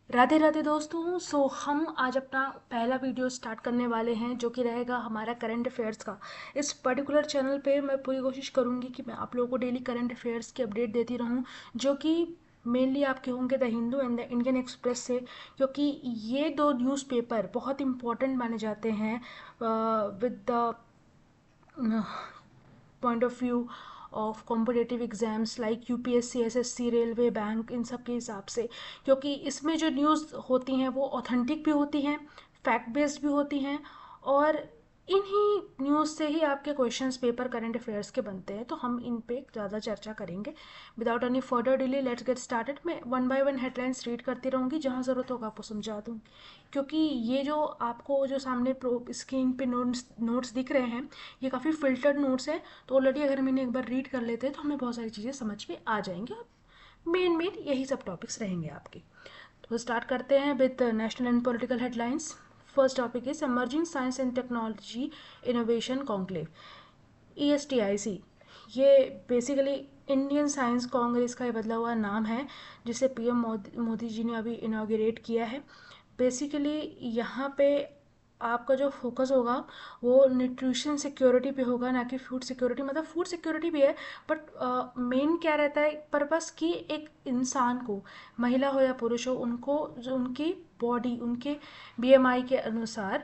राधे राधे दोस्तों। हम आज अपना पहला वीडियो स्टार्ट करने वाले हैं जो कि रहेगा हमारा करंट अफेयर्स का। इस पर्टिकुलर चैनल पे मैं पूरी कोशिश करूंगी कि मैं आप लोगों को डेली करंट अफेयर्स की अपडेट देती रहूं, जो कि मेनली आपके होंगे the Hindu and the Indian express से, क्योंकि ये दो न्यूज़पेपर बहुत इंपॉर्टेंट माने जाते हैं with the point of view of competitive exams like UPSC, SSC, railway, bank, इन सब के हिसाब से, क्योंकि इसमें जो न्यूज़ होती हैं वो ऑथेंटिक भी होती हैं, फैक्ट बेस्ड भी होती हैं, और इन्हीं न्यूज़ से ही आपके क्वेश्चंस पेपर करंट अफेयर्स के बनते हैं। तो हम इन पे ज़्यादा चर्चा करेंगे। Without any further delay let's get started. मैं one by one headlines read करती रहूँगी, जहाँ ज़रूरत होगा आपको समझा दूँगी, क्योंकि ये जो आपको जो सामने स्क्रीन पे नोट्स दिख रहे हैं, ये काफ़ी फिल्टर्ड नोट्स हैं। तो ऑलरेडी अगर हम इन्हें एक बार रीड कर लेते हैं तो हमें बहुत सारी चीज़ें समझ में आ जाएंगी, और मेन यही सब टॉपिक्स रहेंगे आपके। तो स्टार्ट करते हैं with national and political headlines. First topic is emerging science and technology innovation conclave, ESTIC। ये बेसिकली इंडियन साइंस कांग्रेस का ये बदला हुआ नाम है, जिसे पीएम मोदी जी ने अभी इनाग्रेट किया है। बेसिकली यहाँ पे आपका जो फोकस होगा वो न्यूट्रिशन सिक्योरिटी पे होगा, ना कि फूड सिक्योरिटी। मतलब फूड सिक्योरिटी भी है, बट मेन क्या रहता है पर्पस, कि एक इंसान को, महिला हो या पुरुष हो, उनको जो उनकी बॉडी, उनके BMI के अनुसार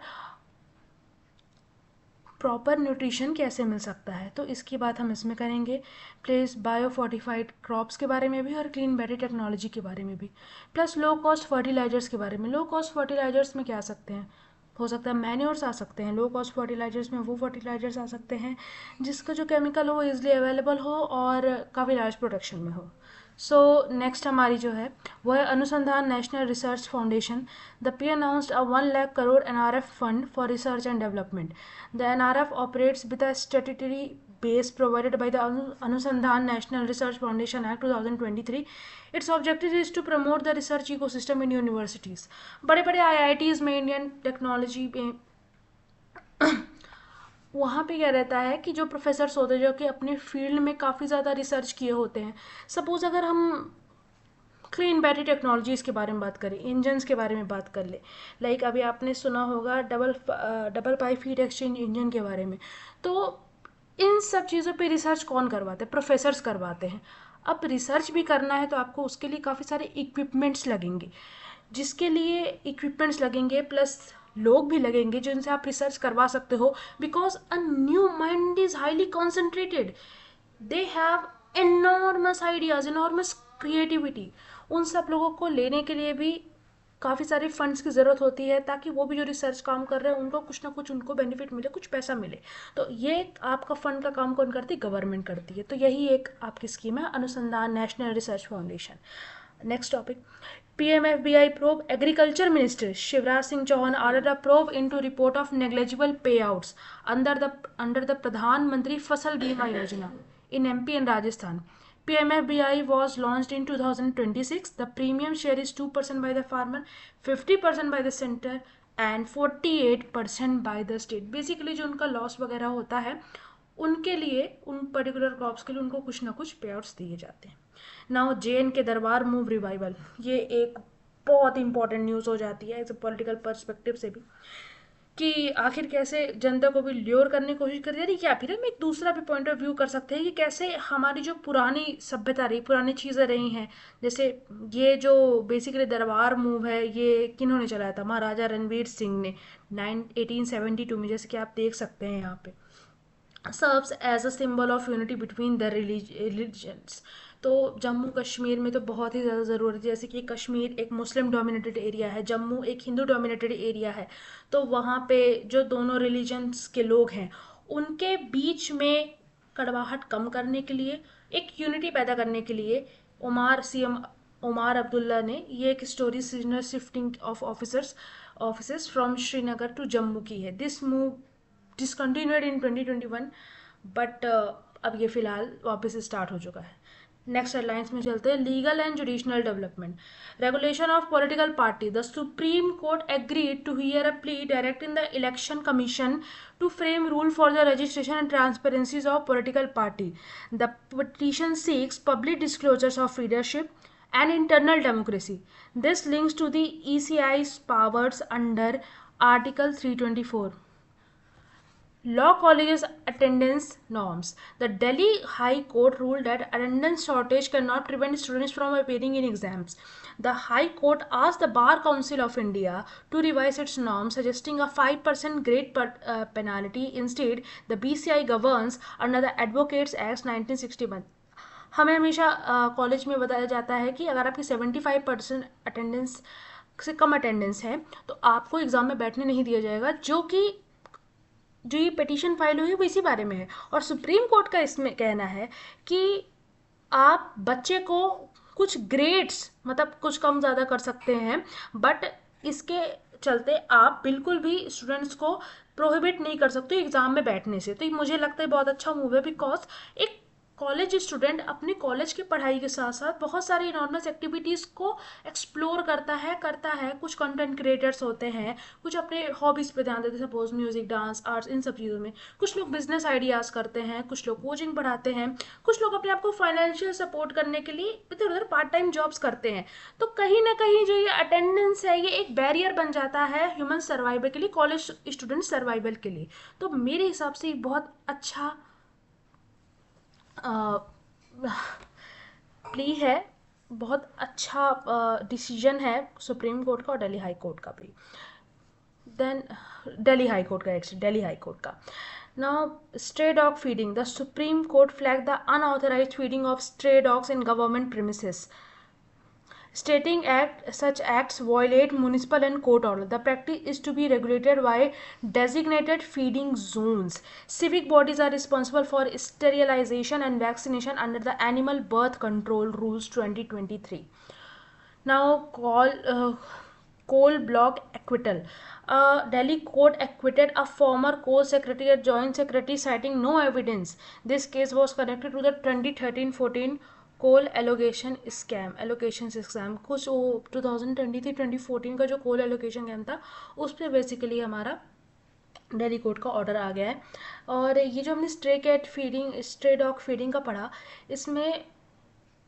प्रॉपर न्यूट्रिशन कैसे मिल सकता है। तो इसकी बात हम इसमें करेंगे। प्लस बायो फोर्टिफाइड क्रॉप्स के बारे में भी, और क्लीन बैटरी टेक्नोलॉजी के बारे में भी, प्लस लो कॉस्ट फर्टिलाइजर्स के बारे में। लो कॉस्ट फर्टिलाइजर्स में क्या आ सकते हैं, हो सकता है मैन्योर्स आ सकते हैं। लो कॉस्ट फर्टिलाइजर्स में वो फर्टिलाइजर्स आ सकते हैं जिसका जो केमिकल हो इजली अवेलेबल हो और काफ़ी लार्ज प्रोडक्शन में हो। सो नेक्स्ट हमारी जो है वो है अनुसंधान national research foundation. The P announced a 1 lakh crore NRF fund for research and development. The NRF operates with a statutory base provided by the Anusandhan National Research Foundation Act 2023. Its objective is to promote the research ecosystem in universities. बड़े बड़े IITs में, Indian technology में, वहाँ पे क्या रहता है कि जो प्रोफेसर्स होते हैं जो कि अपने फील्ड में काफ़ी ज़्यादा रिसर्च किए होते हैं। सपोज अगर हम क्लीन बैटरी टेक्नोलॉजीज के बारे में बात करें, इंजन्स के बारे में बात कर ले, लाइक अभी आपने सुना होगा double pipe heat exchange engine के बारे में। तो इन सब चीज़ों पे रिसर्च कौन करवाते हैं, प्रोफेसर्स करवाते हैं। अब रिसर्च भी करना है तो आपको उसके लिए काफ़ी सारे इक्विपमेंट्स लगेंगे, जिसके लिए इक्विपमेंट्स लगेंगे प्लस लोग भी लगेंगे जिनसे आप रिसर्च करवा सकते हो, because a new mind is highly concentrated, they have enormous ideas, enormous creativity. उन सब लोगों को लेने के लिए भी काफ़ी सारे फंड्स की ज़रूरत होती है, ताकि वो भी जो रिसर्च काम कर रहे हैं उनको कुछ ना कुछ उनको बेनिफिट मिले, कुछ पैसा मिले। तो ये आपका फंड का काम कौन करती है, गवर्नमेंट करती है। तो यही एक आपकी स्कीम है, अनुसंधान national research foundation. Next topic, PMFBI probe, Agriculture Minister Shivraj Singh Chauhan ordered a probe into report of negligible payouts under the Pradhan Mantri Fasal Bima Yojana in MP and Rajasthan. PMFBI was launched in 2026. The premium share is 2% by the farmer, 50% by the center and 48% by the state. Basically जो उनका loss वगैरह होता है उनके लिए, उन particular crops के लिए उनको कुछ ना कुछ पे आउट्स दिए जाते हैं। नाउ JN के दरबार मूव रिवाइवल, ये एक बहुत इंपॉर्टेंट न्यूज़ हो जाती है एज ए पॉलिटिकल पर्सपेक्टिव से भी, कि आखिर कैसे जनता को भी ल्योर करने की कोशिश कर रही है, या फिर हम एक दूसरा भी पॉइंट ऑफ व्यू कर सकते हैं कि कैसे हमारी जो पुरानी सभ्यता रही, पुरानी चीज़ें रही हैं, जैसे ये जो बेसिकली दरबार मूव है, ये किन्होंने चलाया था, महाराजा रणवीर सिंह ने 1872 में, जैसे कि आप देख सकते हैं यहाँ पे, serves as a symbol of unity between the religions. तो जम्मू कश्मीर में तो बहुत ही ज़्यादा ज़रूरत है, जैसे कि कश्मीर एक मुस्लिम डोमिनेटेड एरिया है, जम्मू एक हिंदू डोमिनेटेड एरिया है। तो वहाँ पे जो दोनों रिलीजन्स के लोग हैं उनके बीच में कड़वाहट कम करने के लिए, एक यूनिटी पैदा करने के लिए, CM उमार अब्दुल्ला ने ये एक story signal shifting of officers from Srinagar to Jammu की है। This move discontinued in 2021, but अब ये फिलहाल वापस स्टार्ट हो चुका है। नेक्स्ट हेडलाइंस में चलते हैं, legal and judicial development, regulation of political party. The Supreme Court agreed to hear a plea directing the Election Commission to frame rule for the registration and transparencies of political party. The petition seeks public disclosures of leadership, and internal democracy. This links to the ECI's powers under Article 324. Law colleges attendance norms. The Delhi High Court ruled that attendance shortage cannot prevent students from appearing in exams. The High Court asked the Bar Council of India to revise its norms, suggesting a 5% grade penalty. Instead, the BCI governs under the Advocates Act 1961. हमें हमेशा college में बताया जाता है कि अगर आपकी 75% attendance से कम अटेंडेंस है तो आपको एग्ज़ाम में बैठने नहीं दिया जाएगा, जो ये पिटीशन फाइल हुई है वो इसी बारे में है। और सुप्रीम कोर्ट का इसमें कहना है कि आप बच्चे को कुछ ग्रेड्स मतलब कुछ कम ज़्यादा कर सकते हैं, बट इसके चलते आप बिल्कुल भी स्टूडेंट्स को प्रोहिबिट नहीं कर सकते एग्ज़ाम में बैठने से। तो मुझे लगता है बहुत अच्छा मूव है, बिकॉज एक कॉलेज स्टूडेंट अपने कॉलेज की पढ़ाई के साथ साथ बहुत सारी इनॉर्मस एक्टिविटीज़ को एक्सप्लोर करता है। कुछ कंटेंट क्रिएटर्स होते हैं, कुछ अपने हॉबीज़ पे ध्यान देते हैं, सपोज म्यूज़िक, डांस, आर्ट्स, इन सब चीज़ों में। कुछ लोग बिजनेस आइडियाज़ करते हैं, कुछ लोग कोचिंग पढ़ाते हैं, कुछ लोग अपने आप को फाइनेंशियल सपोर्ट करने के लिए इधर उधर पार्ट टाइम जॉब्स करते हैं। तो कहीं ना कहीं जो ये अटेंडेंस है ये एक बैरियर बन जाता है ह्यूमन सर्वाइवल के लिए, कॉलेज स्टूडेंट सर्वाइवल के लिए। तो मेरे हिसाब से बहुत अच्छा प्ली है, बहुत अच्छा डिसीजन है सुप्रीम कोर्ट का और दिल्ली हाई कोर्ट का भी। देन दिल्ली हाई कोर्ट का now stray dog feeding. The Supreme Court flag the unauthorised feeding of stray dogs in government premises, stating such acts violate municipal and court order. The practice is to be regulated by designated feeding zones. Civic bodies are responsible for sterilization and vaccination under the Animal Birth Control Rules 2023. Now, coal block acquittal. Delhi court acquitted a former coal secretary and joint secretary citing no evidence. This case was connected to the 2013-14 coal allocation scam. कुछ वो 2023-2014 का जो कोल allocation scam था उस पर basically हमारा Delhi court का order आ गया है। और ये जो हमने स्ट्रे डॉग फीडिंग का पढ़ा, इसमें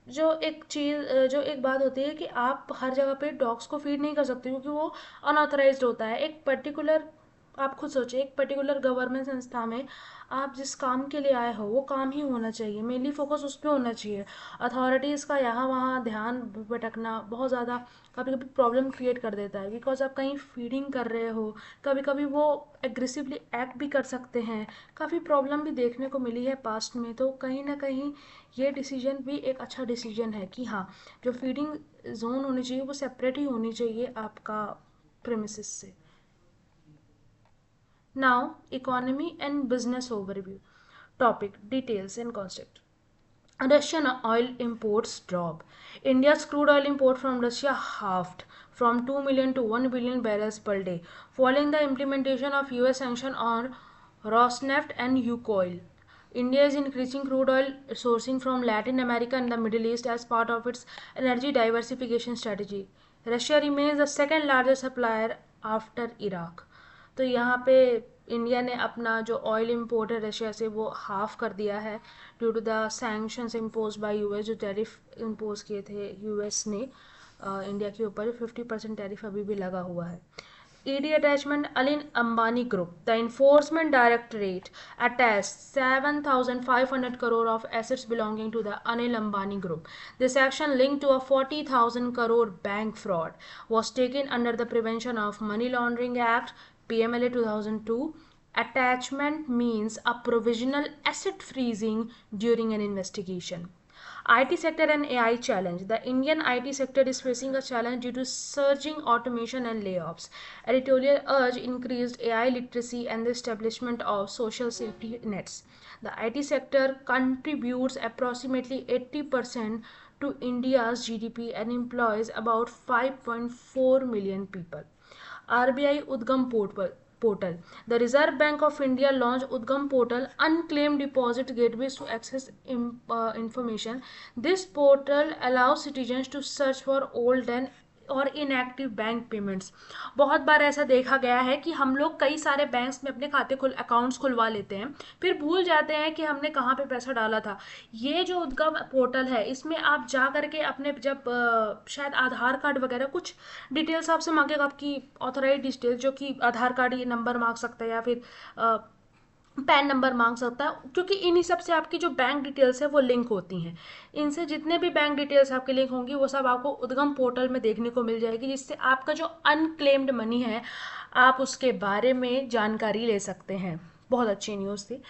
जो एक बात होती है कि आप हर जगह पे डॉग्स को फीड नहीं कर सकते क्योंकि वो अनऑथराइज्ड होता है। आप खुद सोचिए, एक पर्टिकुलर गवर्नमेंट संस्था में आप जिस काम के लिए आए हो वो काम ही होना चाहिए, मेनली फोकस उस पर होना चाहिए। अथॉरिटीज़ का यहाँ वहाँ ध्यान भटकना बहुत ज़्यादा कभी कभी प्रॉब्लम क्रिएट कर देता है, बिकॉज आप कहीं फीडिंग कर रहे हो, कभी कभी वो एग्रेसिवली एक्ट भी कर सकते हैं। काफ़ी प्रॉब्लम भी देखने को मिली है पास्ट में। तो कहीं ना कहीं ये डिसीजन भी एक अच्छा डिसीजन है कि हाँ, जो फीडिंग जोन होनी चाहिए वो सेपरेट ही होनी चाहिए आपका प्रेमिसेस से। Now, economy and business overview. Topic, details and concept. Russian oil imports drop. India's crude oil import from Russia halved from 2 million to 1 billion barrels per day following the implementation of US sanction on Rosneft and Lukoil. India is increasing crude oil sourcing from Latin America and the Middle East as part of its energy diversification strategy. Russia remains the second largest supplier after Iraq. तो यहाँ पे India ने अपना जो oil import है Russia से वो half कर दिया है due to the sanctions impose by US, जो टैरिफ इम्पोज किए थे यूएस ने इंडिया के ऊपर। 50% टैरिफ अभी भी लगा हुआ है। ED attachment, Anil Ambani Group. The Enforcement Directorate attached 7,500 crore of assets belonging to the Anil Ambani Group. This action linked to a 40,000 crore bank fraud was taken under the Prevention of Money Laundering Act PMLA 2002. Attachment means a provisional asset freezing during an investigation. IT sector and AI challenge. The Indian IT sector is facing a challenge due to surging automation and layoffs. Editorial urge increased AI literacy and the establishment of social safety nets. The IT sector contributes approximately 80% to India's GDP and employs about 5.4 million people. RBI Udgam portal. The Reserve Bank of India launched Udgam portal, unclaimed deposit gateways to access information. This portal allows citizens to search for old and और inactive bank payments. बहुत बार ऐसा देखा गया है कि हम लोग कई सारे बैंक्स में अपने अकाउंट्स खुलवा लेते हैं, फिर भूल जाते हैं कि हमने कहाँ पे पैसा डाला था। ये जो उद्गम पोर्टल है, इसमें आप जा करके अपने जब शायद आधार कार्ड वगैरह कुछ डिटेल्स आपसे मांगेगा, आपकी ऑथराइज डिटेल्स, जो कि आधार कार्ड ये नंबर मांग सकता है या फिर पैन नंबर मांग सकता है, क्योंकि इन्हीं सब से आपकी जो बैंक डिटेल्स है वो लिंक होती हैं। इनसे जितने भी बैंक डिटेल्स आपके लिंक होंगी वो सब आपको उद्गम पोर्टल में देखने को मिल जाएगी, जिससे आपका जो अनक्लेम्ड मनी है आप उसके बारे में जानकारी ले सकते हैं। बहुत अच्छी न्यूज़ थी।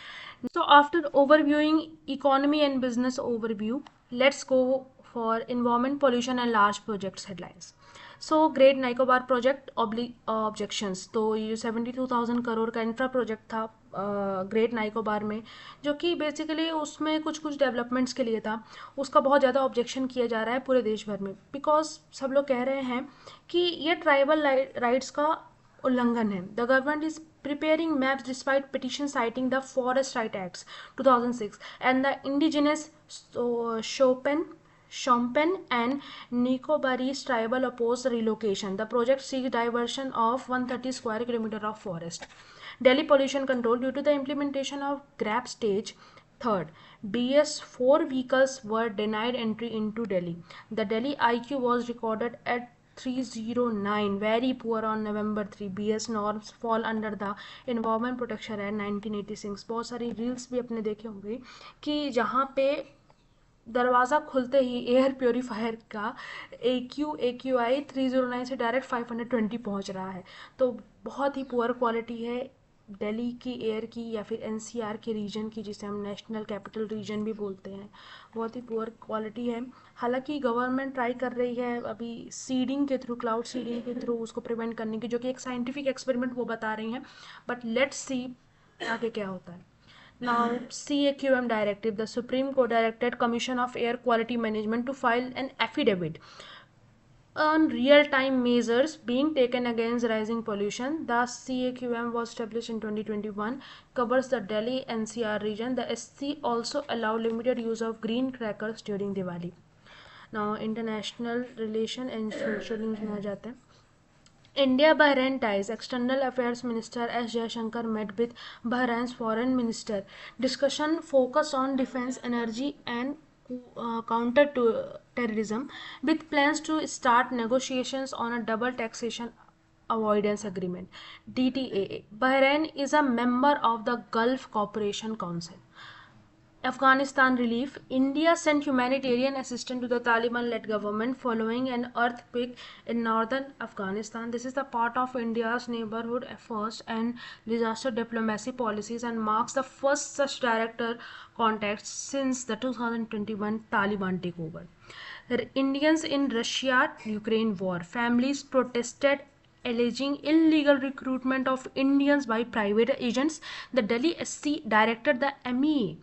So after overviewing economy and business overview, let's go for environment, pollution and large projects headlines. So great Nicobar project objections, तो ये 72,000 करोड़ का इंफ्रा प्रोजेक्ट था ग्रेट नाइकोबार में, जो कि बेसिकली उसमें कुछ कुछ डेवलपमेंट्स के लिए था। उसका बहुत ज़्यादा ऑब्जेक्शन किया जा रहा है पूरे देश भर में, बिकॉज सब लोग कह रहे हैं कि ये ट्राइबल राइट्स का उल्लंघन है। The government is preparing maps despite petition citing the Forest Right Acts 2006 and the indigenous Shompen and Nicobarese tribal oppose relocation. The project seeks diversion of 130 square kilometer of forest. Delhi pollution control, due to the implementation of GRAP stage third, BS4 vehicles were denied entry into Delhi. The Delhi IQ was recorded at 309, very poor on November 3. BS norms fall under the Environment Protection Act 1986. बहुत सारी reels भी अपने देखे होंगे कि जहाँ पे दरवाज़ा खुलते ही एयर प्योरीफायर का AQI 309 से डायरेक्ट 520 पहुँच रहा है। तो बहुत ही पुअर क्वालिटी है दिल्ली की एयर की, या फिर NCR के रीजन की, जिसे हम नेशनल कैपिटल रीजन भी बोलते हैं। बहुत ही पुअर क्वालिटी है। हालांकि गवर्नमेंट ट्राई कर रही है अभी सीडिंग के थ्रू, क्लाउड सीडिंग के थ्रू उसको प्रिवेंट करने की, जो कि एक साइंटिफिक एक्सपेरिमेंट वो बता रही हैं, बट लेट्स सी आगे क्या होता है। Now, CAQM directive, the Supreme Court directed Commission of Air Quality Management to file an affidavit on real-time measures being taken against rising pollution. The CAQM was established in 2021, covers the Delhi NCR region. The SC also allow limited use of green crackers during Diwali. Now, international relation and social news में आ जाते हैं। India Bahrain ties. External Affairs Minister S. Jaishankar met with Bahrain's Foreign Minister. Discussion focused on defense, energy, and counter terrorism, with plans to start negotiations on a double taxation avoidance agreement DTAA. Bahrain is a member of the Gulf Cooperation Council. Afghanistan relief. India sent humanitarian assistance to the Taliban-led government following an earthquake in northern Afghanistan. This is the part of India's neighborhood efforts and disaster diplomacy policies, and marks the first such direct contact since the 2021 Taliban takeover. Indians in Russia-Ukraine war. Families protested alleging illegal recruitment of Indians by private agents. The Delhi SC directed the MEA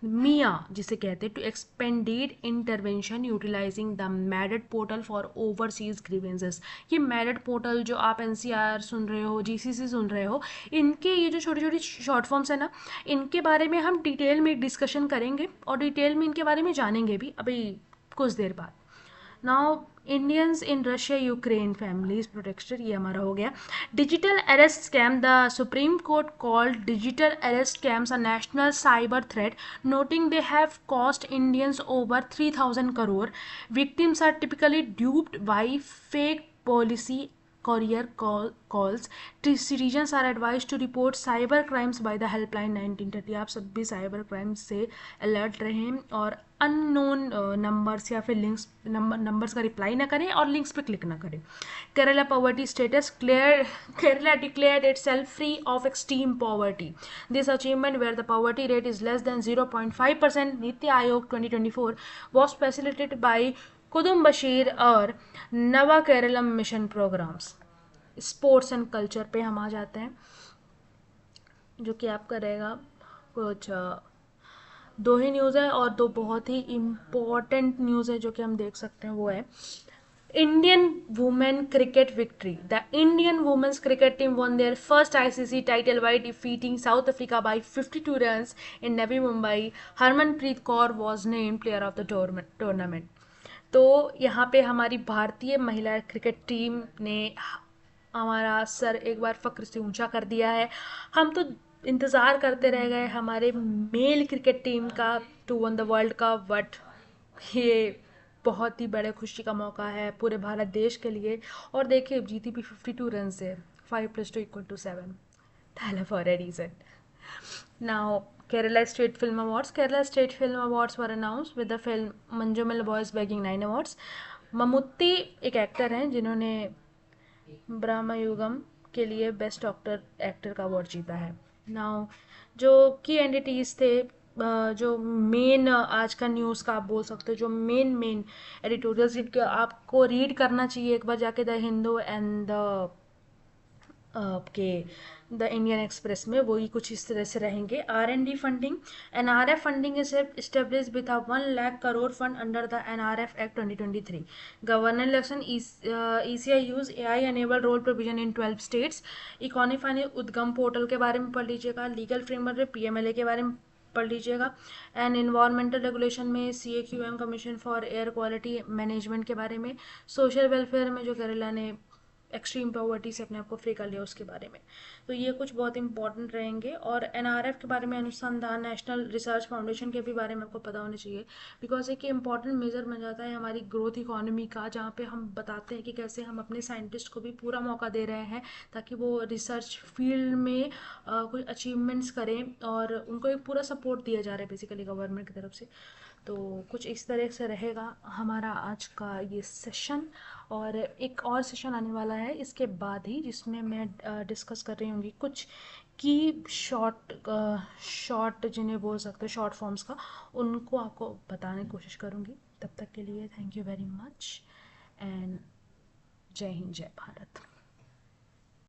मिया जिसे कहते हैं to expanded intervention utilising the Madad portal for overseas grievances. ये Madad portal जो आप NCR सुन रहे हो, GCC सुन रहे हो, इनके ये जो छोटी छोटी शॉर्ट फॉर्म्स है ना, इनके बारे में हम डिटेल में डिस्कशन करेंगे और डिटेल में इनके बारे में जानेंगे भी अभी कुछ देर बाद। Now Indians in Russia Ukraine families protected, ये हमारा हो गया। Digital arrest scam, the Supreme court called digital arrest scams a national cyber threat, noting they have cost Indians over 3,000 crore. Victims are typically duped by fake policy courier calls. Citizens are advised to report cyber crimes by the helpline 1930. आप सब भी cyber crimes से alert रहें और unknown numbers या फिर links numbers का reply ना करें और लिंक्स पे क्लिक ना करें। Kerala poverty status, Kerala declared itself free of extreme poverty. This achievement, where the poverty rate is less than 0.5%, NITI Aayog 2024, was facilitated by कुदुम Bashir और Nava Keralam mission programmes. Sports and culture पे हम आ जाते हैं, जो कि आपका रहेगा कुछ दो ही न्यूज़ है और दो बहुत ही इम्पोर्टेंट न्यूज़ है जो कि हम देख सकते हैं। वो है Indian women cricket victory. The Indian women's cricket team won their first ICC title by defeating South Africa by 52 runs in Navi Mumbai. Harmanpreet Kaur was named player of the tournament. तो यहाँ पे हमारी भारतीय महिला cricket team ने हमारा sir एक बार फ़ख्र से ऊंचा कर दिया है। हम तो इंतज़ार करते रह गए हमारे मेल क्रिकेट टीम का to won the world cup, but ये बहुत ही बड़े खुशी का मौका है पूरे भारत देश के लिए। और देखिए जीती भी 52 रन से, 5+2=7, Thala for a reason. Now, Kerala State Film Awards. Kerala State Film Awards were announced with the film Manjumal Boys bagging 9 awards. ममुत्ती एक एक्टर हैं जिन्होंने ब्रह्मयुगम के लिए बेस्ट एक्टर का अवार्ड जीता है। नाउ जो की एंटिटीज थे, जो मेन आज का न्यूज़ का आप बोल सकते हो, जो मेन एडिटोरियल्स जिनके आपको रीड करना चाहिए एक बार जाके, द हिंदू एंड द के द इंडियन एक्सप्रेस में, वही कुछ इस तरह से रहेंगे। R&D funding, NRF funding is establish with 1 lakh crore fund under the NRF act 2023। Governor election, ECI use AI enable roll provision in 12 states. Economy Udgam portal के बारे में पढ़ लीजिएगा। लीगल फ्रेमवर्क में PMLA के बारे में पढ़ लीजिएगा। एंड इन्वायरमेंटल रेगुलेशन में CAQM commission for air quality management के बारे में। सोशल वेलफेयर में जो केरला ने एक्सट्रीम पॉवर्टी से अपने आप को फ्री कर लिया उसके बारे में। तो ये कुछ बहुत इंपॉर्टेंट रहेंगे। और NRF के बारे में, अनुसंधान नेशनल रिसर्च फाउंडेशन के भी बारे में आपको पता होना चाहिए, बिकॉज एक इंपॉर्टेंट मेजर बन जाता है हमारी ग्रोथ इकोनॉमी का, जहाँ पे हम बताते हैं कि कैसे हम अपने साइंटिस्ट को भी पूरा मौका दे रहे हैं ताकि वो रिसर्च फील्ड में कोई अचीवमेंट्स करें, और उनको एक पूरा सपोर्ट दिया जा रहा है बेसिकली गवर्नमेंट की तरफ से। तो कुछ इस तरह से रहेगा हमारा आज का ये सेशन। और एक और सेशन आने वाला है इसके बाद ही, जिसमें मैं डिस्कस कर रही होंगी कुछ की शॉर्ट जिन्हें बोल सकते हैं शॉर्ट फॉर्म्स का, उनको आपको बताने की कोशिश करूँगी। तब तक के लिए thank you very much, and जय हिंद जय भारत।